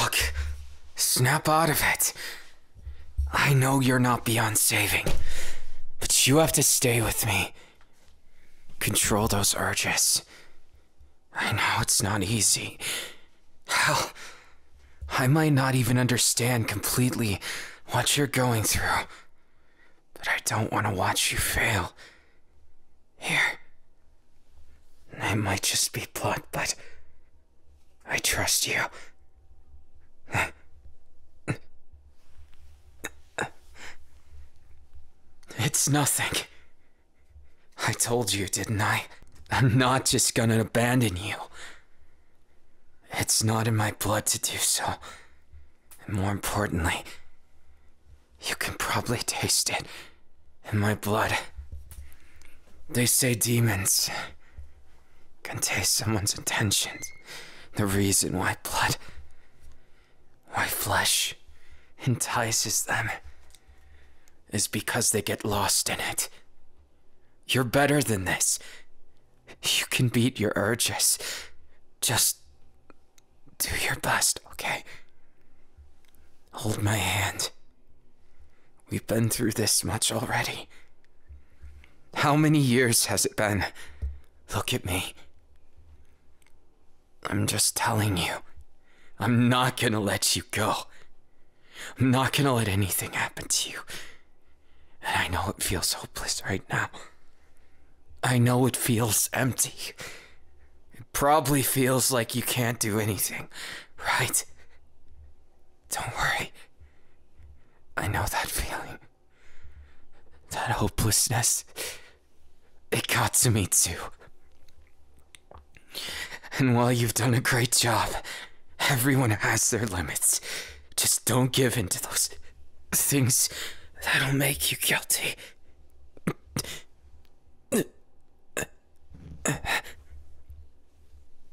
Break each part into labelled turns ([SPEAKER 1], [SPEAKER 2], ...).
[SPEAKER 1] Look, snap out of it. I know you're not beyond saving, but you have to stay with me. Control those urges. I know it's not easy. Hell, I might not even understand completely what you're going through, but I don't want to watch you fail. Here. It might just be blood, but I trust you. It's nothing. I told you, didn't I? I'm not just gonna abandon you. It's not in my blood to do so. And more importantly, you can probably taste it in my blood. They say demons can taste someone's intentions. The reason why flesh entices them is because they get lost in it. You're better than this. You can beat your urges. Just do your best, okay? Hold my hand. We've been through this much already. How many years has it been? Look at me. I'm just telling you. I'm not gonna let you go. I'm not gonna let anything happen to you. And I know it feels hopeless right now. I know it feels empty. It probably feels like you can't do anything, right? Don't worry. I know that feeling. That hopelessness. It got to me too. And while you've done a great job, everyone has their limits. Just don't give in to those things that'll make you guilty.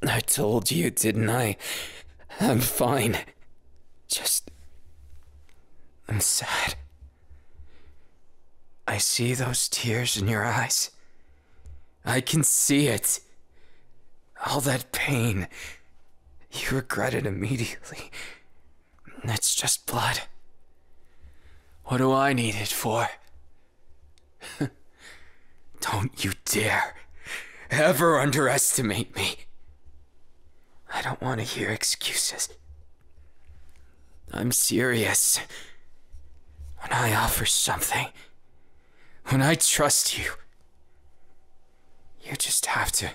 [SPEAKER 1] I told you, didn't I? I'm fine. I'm sad. I see those tears in your eyes. I can see it. All that pain. You regret it immediately. It's just blood. What do I need it for? Don't you dare ever underestimate me. I don't want to hear excuses. I'm serious. When I offer something, when I trust you, you just have to...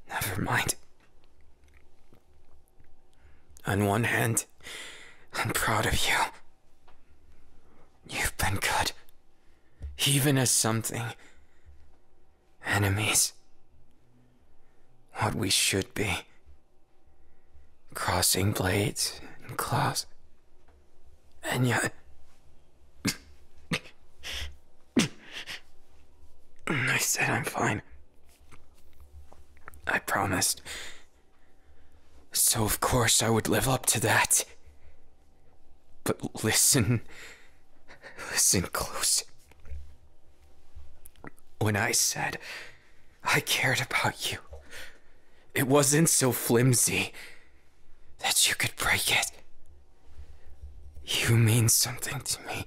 [SPEAKER 1] Never mind. On one hand, I'm proud of you. You've been good. Even as something. Enemies. What we should be. Crossing blades and claws. And yet... I said I'm fine. I promised. So of course I would live up to that. But listen close. When I said I cared about you, it wasn't so flimsy that you could break it. You mean something to me,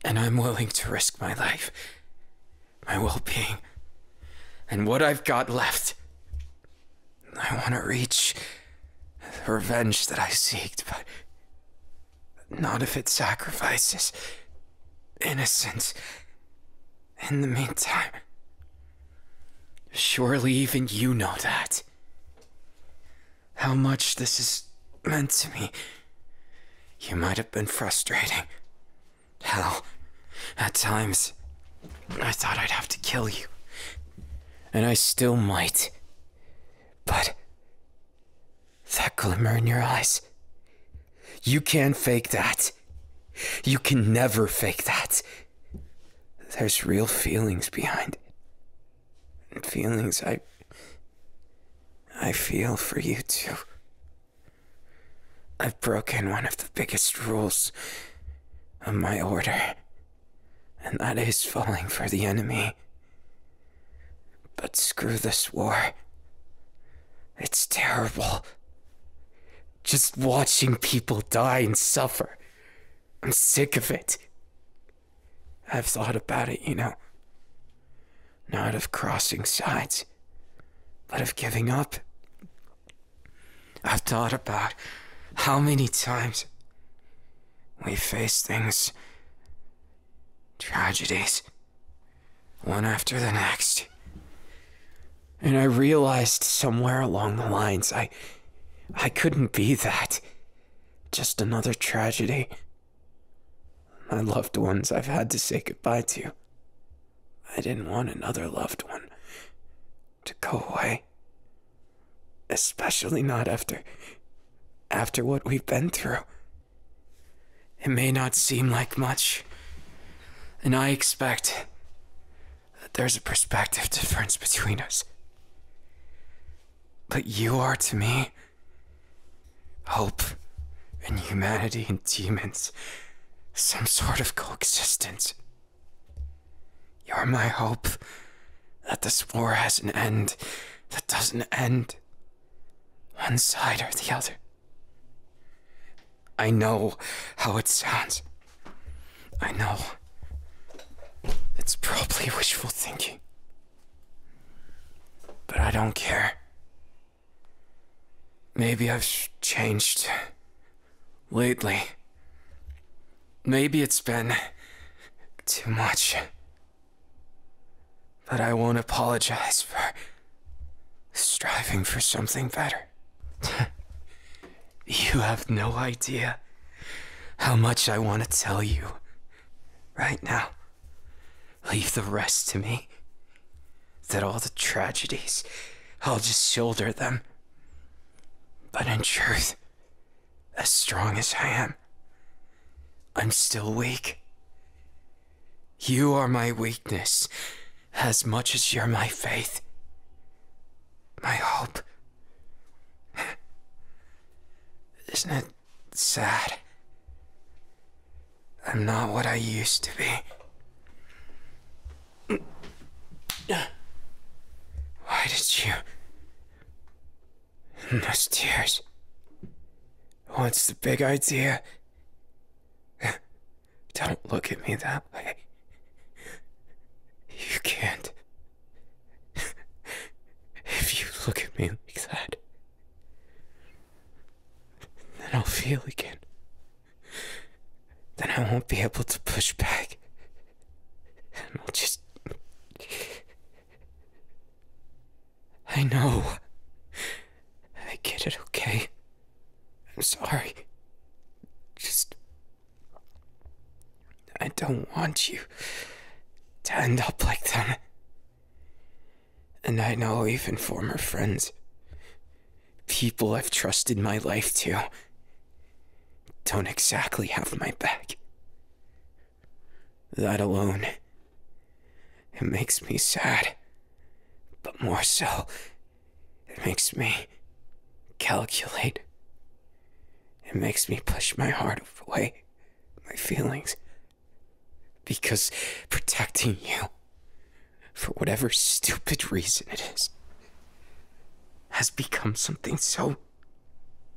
[SPEAKER 1] and I'm willing to risk my life, my well-being, and what I've got left. I want to reach the revenge that I seeked, but not if it sacrifices innocence in the meantime. Surely even you know that. How much this has meant to me. You might have been frustrating. Hell, at times, I thought I'd have to kill you. And I still might. But that glimmer in your eyes, you can't fake that. You can never fake that. There's real feelings behind it. And feelings I feel for you too. I've broken one of the biggest rules of my order, and that is falling for the enemy. But screw this war. It's terrible. Just watching people die and suffer. I'm sick of it. I've thought about it, you know. Not of crossing sides, but of giving up. I've thought about how many times we face things, tragedies, one after the next. And I realized somewhere along the lines I couldn't be that. Just another tragedy. My loved ones I've had to say goodbye to. I didn't want another loved one to go away. Especially not after what we've been through. It may not seem like much, and I expect that there's a perspective difference between us. But you are to me hope and humanity and demons, some sort of coexistence. You're my hope that this war has an end that doesn't end one side or the other. I know how it sounds. I know. It's probably wishful thinking. But I don't care. Maybe I've changed lately. Maybe it's been too much. But I won't apologize for striving for something better. You have no idea how much I want to tell you right now. Leave the rest to me. That all the tragedies, I'll just shoulder them. But in truth, as strong as I am, I'm still weak. You are my weakness as much as you're my faith, my hope. Isn't it sad? I'm not what I used to be. Why did you... Those tears. What's the big idea? Don't look at me that way. You can't. If you look at me like that, then I'll feel again. Then I won't be able to push back. And I'll just... I know. I get it, okay? I'm sorry. Just... I don't want you to end up like them. And I know even former friends, people I've trusted my life to, don't exactly have my back. That alone, it makes me sad. But more so, it makes me calculate. It makes me push my heart away, my feelings. Because protecting you, for whatever stupid reason it is, has become something so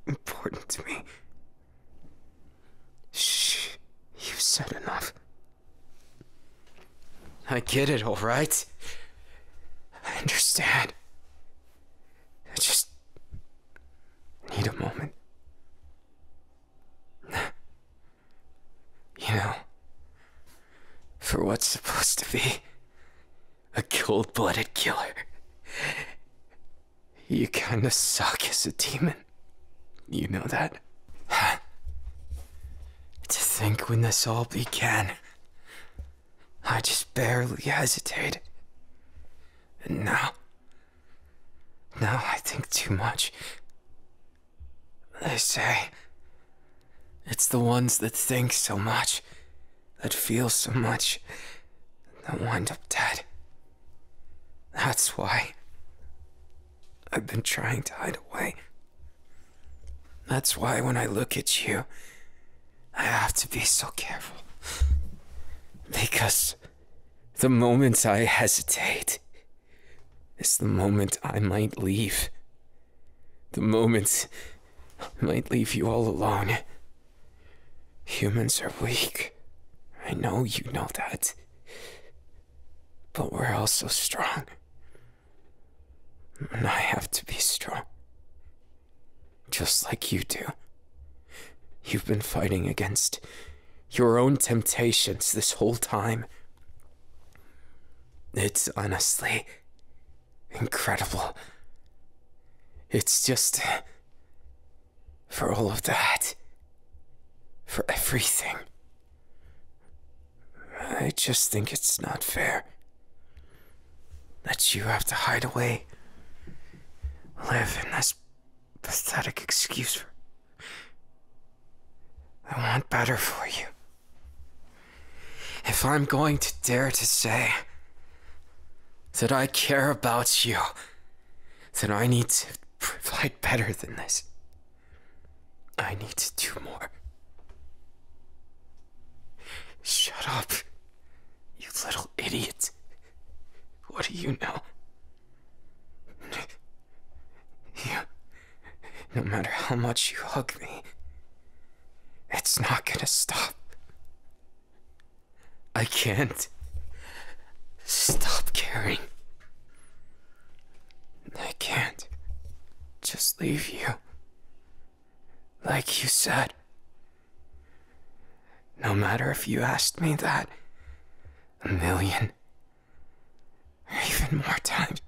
[SPEAKER 1] important to me. Shh, you've said enough. I get it, all right? I understand. I just need a moment. You know, for what's supposed to be a cold-blooded killer, you kinda suck as a demon. You know that? To think when this all began, I just barely hesitated. And now I think too much. They say it's the ones that think so much, that feel so much, that wind up dead. That's why I've been trying to hide away. That's why when I look at you, I have to be so careful. Because the moment I hesitate is the moment I might leave. The moment might leave you all alone. Humans are weak. I know you know that. But we're also strong. And I have to be strong. Just like you do. You've been fighting against your own temptations this whole time. It's honestly incredible. It's just... for all of that. For everything. I just think it's not fair that you have to hide away, live in this pathetic excuse for... I want better for you. If I'm going to dare to say that I care about you, then I need to provide better than this. I need to do more. Shut up, you little idiot. What do you know? No matter how much you hug me, it's not gonna stop. I can't stop caring. I can't just leave you. Like you said. No matter if you asked me that 1,000,000 or even more times,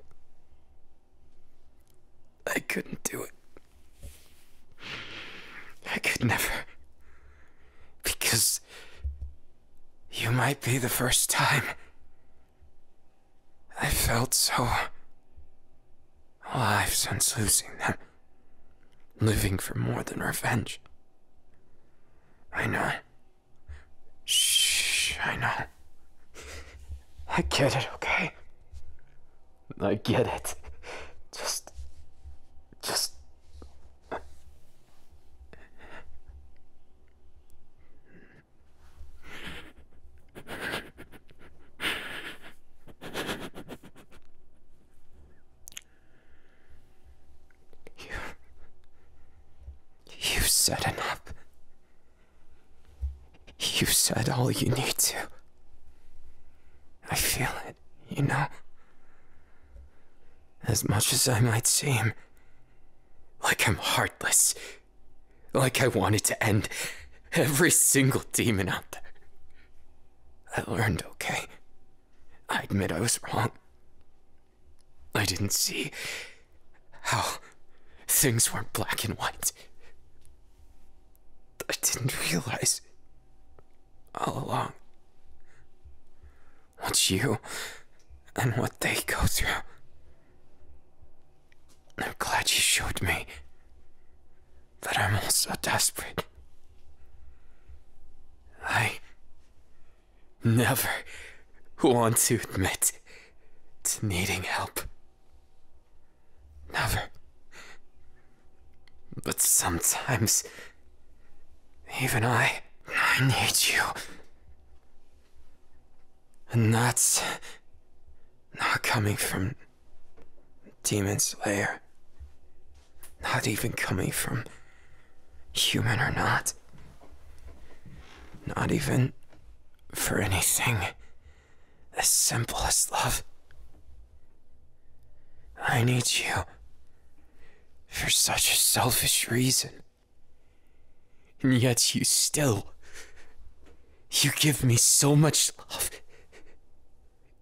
[SPEAKER 1] I couldn't do it. I could never. Because you might be the first time I felt so alive since losing them. Living for more than revenge. I know. Shh, I know. I get it, okay? I get it. Just... You've said enough. You've said all you need to. I feel it, you know? As much as I might seem like I'm heartless, like I wanted to end every single demon out there, I learned, okay? I admit I was wrong. I didn't see how things weren't black and white. I didn't realize all along what you and what they go through. I'm glad you showed me that I'm also desperate. I never want to admit to needing help. Never. But sometimes, even I need you. And that's not coming from Demon Slayer. Not even coming from human or not. Not even for anything as simple as love. I need you for such a selfish reason. And yet you give me so much love.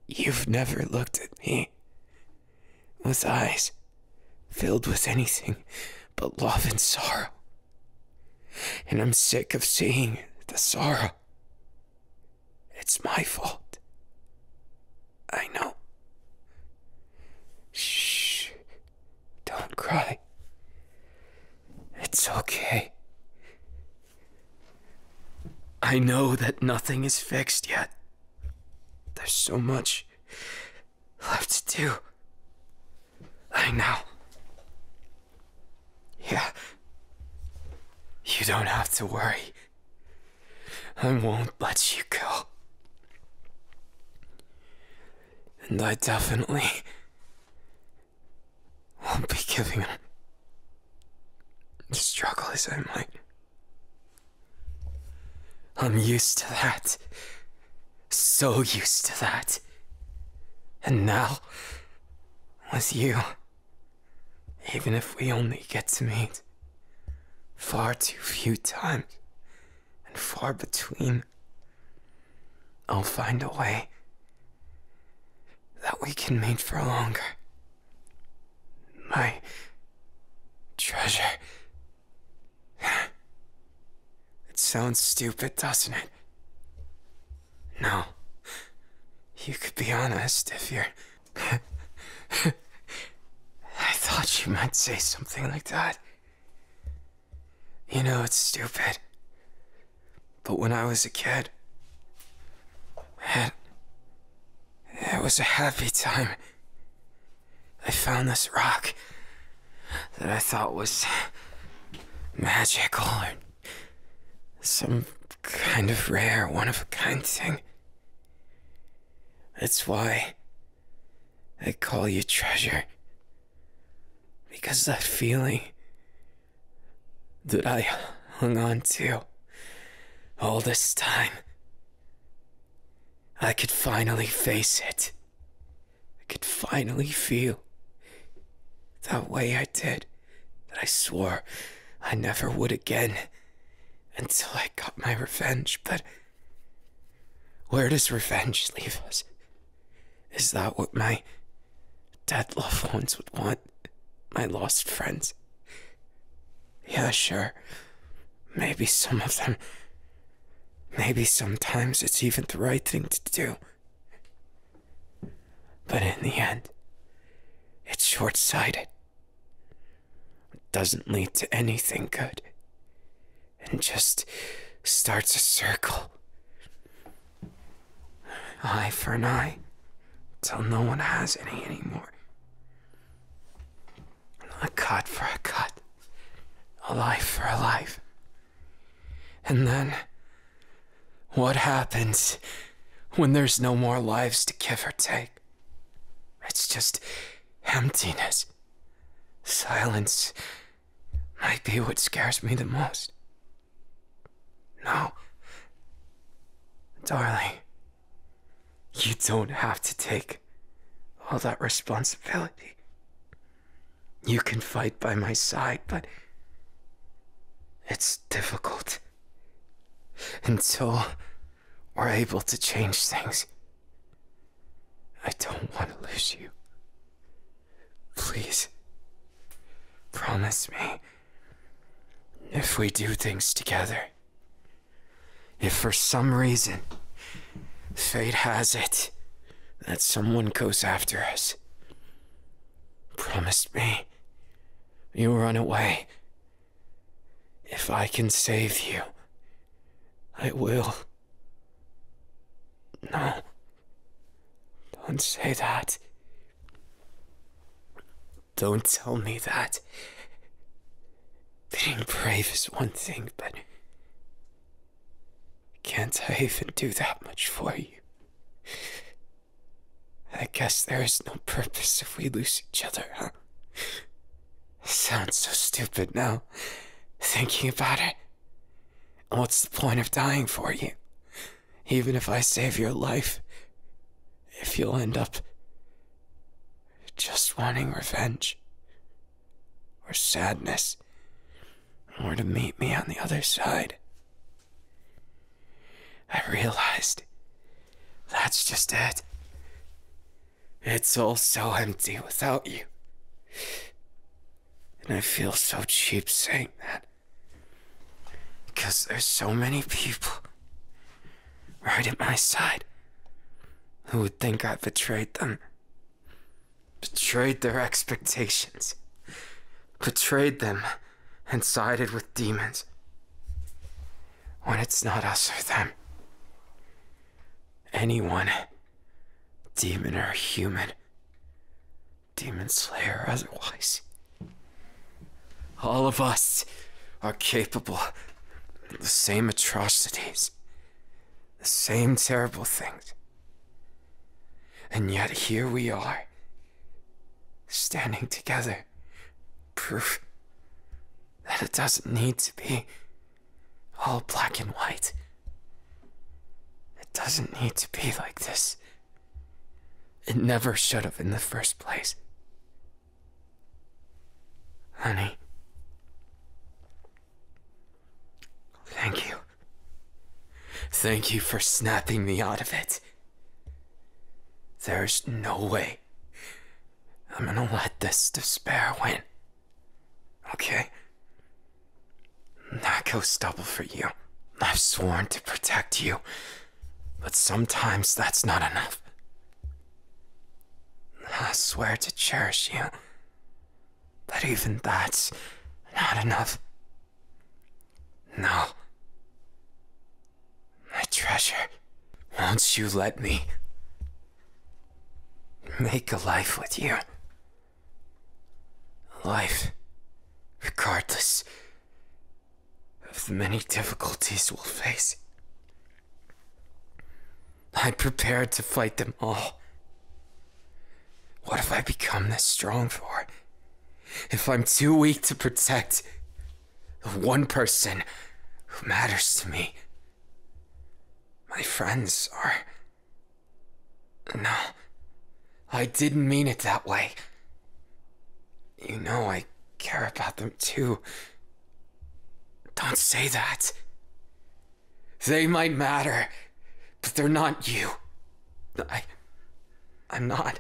[SPEAKER 1] You've never looked at me with eyes filled with anything but love and sorrow. And I'm sick of seeing the sorrow. It's my fault. I know. Shh. Don't cry. It's okay. I know that nothing is fixed yet. There's so much left to do. I know. Yeah. You don't have to worry. I won't let you go. And I definitely won't be giving struggle as I might. I'm used to that. So used to that. And now, with you, even if we only get to meet far too few times and far between, I'll find a way that we can meet for longer. My treasure. It sounds stupid, doesn't it? No. You could be honest if you're... I thought you might say something like that. You know, it's stupid. But when I was a kid, it was a happy time. I found this rock that I thought was magical or some kind of rare, one-of-a-kind thing. That's why I call you treasure. Because that feeling that I hung on to all this time, I could finally face it. I could finally feel that way I did, that I swore I never would again until I got my revenge. But where does revenge leave us? Is that what my dead loved ones would want? My lost friends? Yeah, sure. Maybe some of them. Maybe sometimes it's even the right thing to do. But in the end, it's short-sighted. It doesn't lead to anything good. And just starts a circle. Eye for an eye, till no one has any anymore. A cut for a cut. A life for a life. And then, what happens when there's no more lives to give or take? It's just emptiness. Silence might be what scares me the most. No. Darling, you don't have to take all that responsibility. You can fight by my side, but it's difficult. Until we're able to change things. I don't want to lose you. Please, promise me, if we do things together, if for some reason fate has it that someone goes after us, promise me you run away. If I can save you, I will. No, don't say that. Don't tell me that. Being brave is one thing, but can't I even do that much for you? I guess there is no purpose if we lose each other, huh? Sounds so stupid now, thinking about it. What's the point of dying for you? Even if I save your life, if you'll end up just wanting revenge, or sadness, or to meet me on the other side. I realized that's just it. It's all so empty without you. And I feel so cheap saying that. Because there's so many people right at my side who would think I betrayed them. Betrayed their expectations. Betrayed them and sided with demons. When it's not us or them. Anyone, demon or human, demon slayer or otherwise. All of us are capable of the same atrocities, the same terrible things. And yet here we are, standing together, proof that it doesn't need to be all black and white. It doesn't need to be like this. It never should have in the first place. Honey, thank you. Thank you for snapping me out of it. There's no way I'm gonna let this despair win. Okay? That goes double for you. I've sworn to protect you, but sometimes that's not enough. I swear to cherish you, but even that's not enough. No. My treasure, won't you let me make a life with you? A life, regardless of the many difficulties we'll face. I'm prepared to fight them all. What have I become this strong for? If I'm too weak to protect the one person who matters to me, my friends are... No, I didn't mean it that way. You know I care about them too. Don't say that. They might matter, but they're not you. I'm not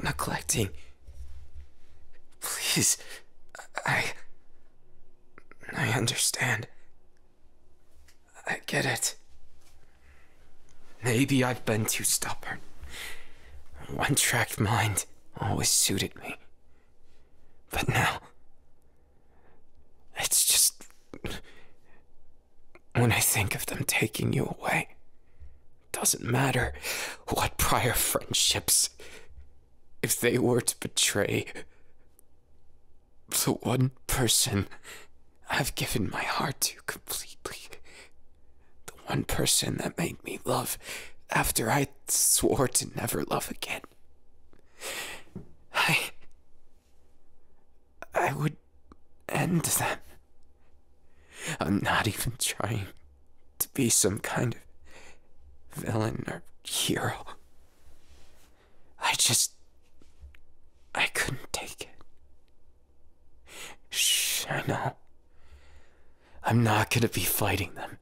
[SPEAKER 1] neglecting. Please, I understand. I get it. Maybe I've been too stubborn. A one-track mind always suited me. But now, it's just... when I think of them taking you away, doesn't matter what prior friendships, if they were to betray the one person I've given my heart to completely, the one person that made me love after I swore to never love again, I would end them. I'm not even trying to be some kind of villain or hero. I couldn't take it. Shh, I know. I'm not gonna be fighting them.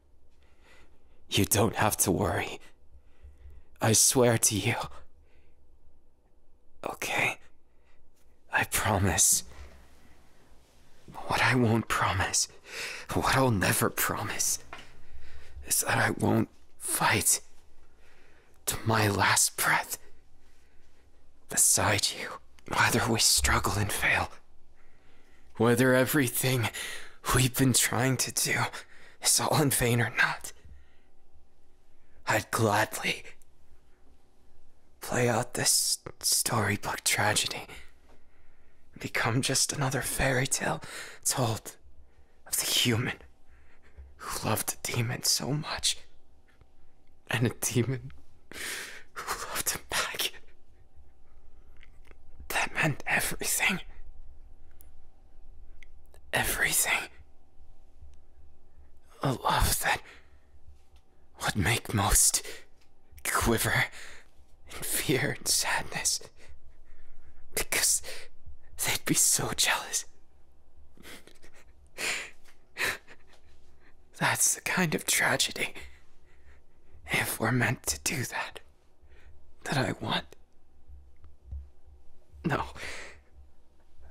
[SPEAKER 1] You don't have to worry. I swear to you. Okay? I promise. What I won't promise, what I'll never promise, is that I won't fight to my last breath beside you. Whether we struggle and fail, whether everything we've been trying to do is all in vain or not, I'd gladly play out this storybook tragedy and become just another fairy tale told of the human who loved a demon so much, and a demon who loved him back. That meant everything. Everything. A love that would make most quiver in fear and sadness, because they'd be so jealous. That's the kind of tragedy, if we're meant to do that, that I want. No,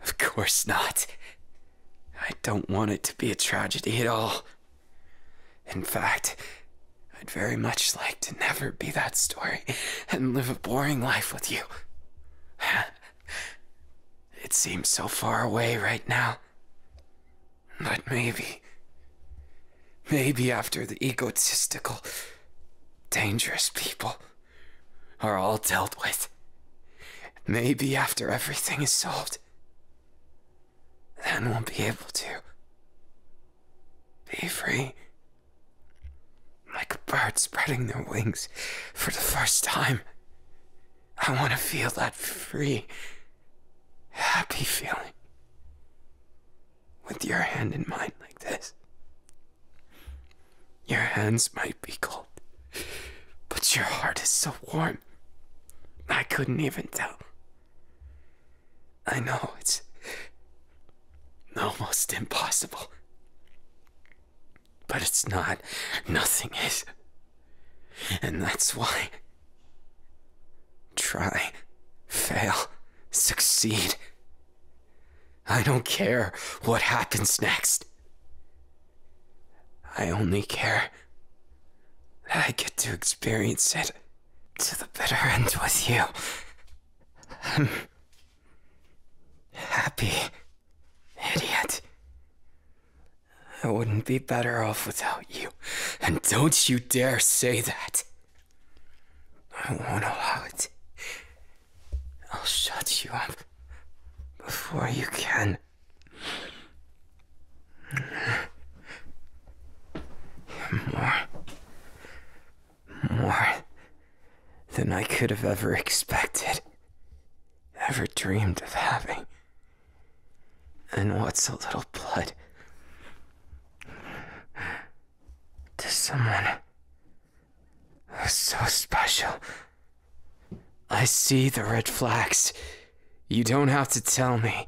[SPEAKER 1] of course not. I don't want it to be a tragedy at all. In fact, I'd very much like to never be that story and live a boring life with you. It seems so far away right now. But maybe after the egotistical, dangerous people are all dealt with, maybe after everything is solved, then we'll be able to be free. Like a bird spreading their wings for the first time. I want to feel that free, happy feeling. with your hand in mine like this. Your hands might be cold, but your heart is so warm. I couldn't even tell. I know it's almost impossible. But it's not. Nothing is. And that's why. Try, fail, succeed. I don't care what happens next. I only care that I get to experience it to the bitter end with you. I'm happy, idiot. I wouldn't be better off without you. And don't you dare say that. I won't allow it. I'll shut you up before you can. You're more than I could have ever expected, ever dreamed of having. And what's a little blood to someone who's so special? I see the red flags. You don't have to tell me.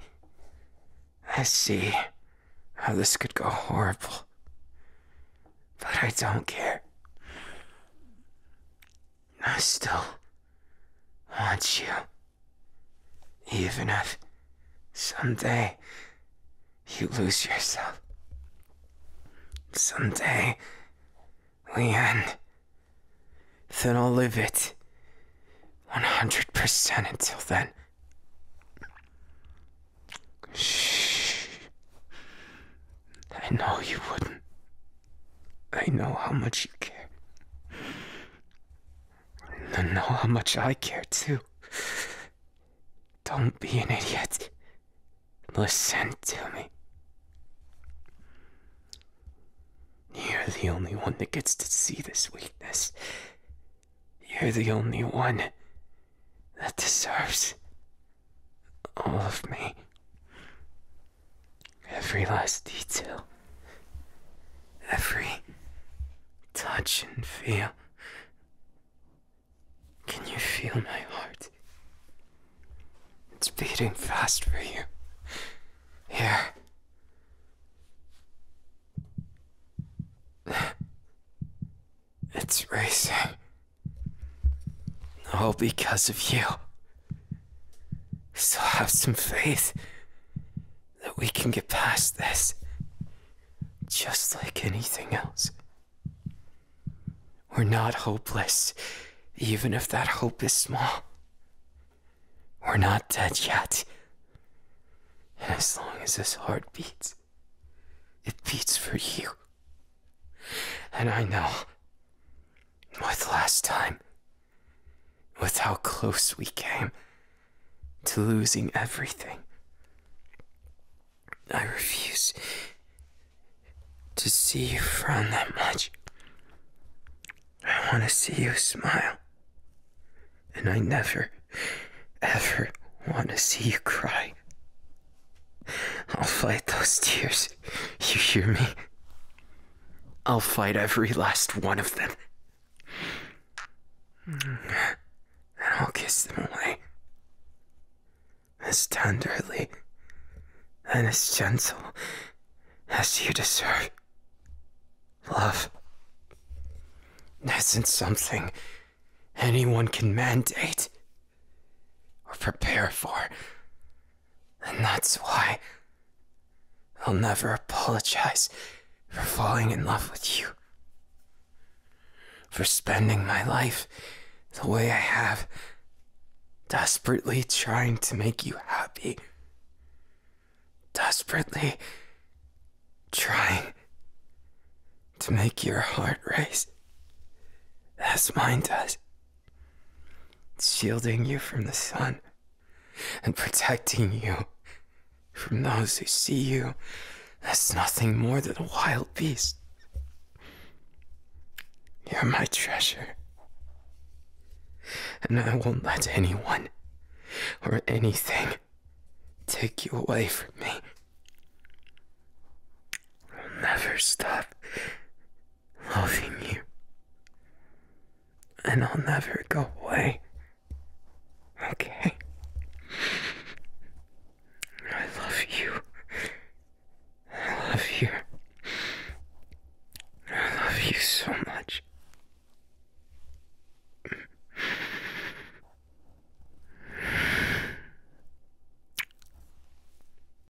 [SPEAKER 1] I see how this could go horrible. But I don't care. I still want you. Even if someday you lose yourself. Someday we end. Then I'll live it 100% until then. Shh. I know you wouldn't. I know how much you care. I know how much I care too. Don't be an idiot. Listen to me. You're the only one that gets to see this weakness. You're the only one that deserves all of me. Every last detail. Every touch and feel. Can you feel my heart? It's beating fast for you. Here. It's racing. All because of you. So have some faith that we can get past this. Just like anything else. We're not hopeless, even if that hope is small. We're not dead yet. And as long as this heart beats, it beats for you. And I know, with last time, with how close we came to losing everything, I refuse to see you frown that much. I want to see you smile. And I never, ever want to see you cry. I'll fight those tears. You hear me? I'll fight every last one of them. And I'll kiss them away. As tenderly and as gentle as you deserve. Love isn't something anyone can mandate or prepare for. And that's why I'll never apologize for falling in love with you. For spending my life the way I have, desperately trying to make you happy. Desperately trying to make your heart race as mine does. Shielding you from the sun and protecting you from those who see you as nothing more than a wild beast. You're my treasure. And I won't let anyone or anything take you away from me. never stop loving you. And I'll never go away.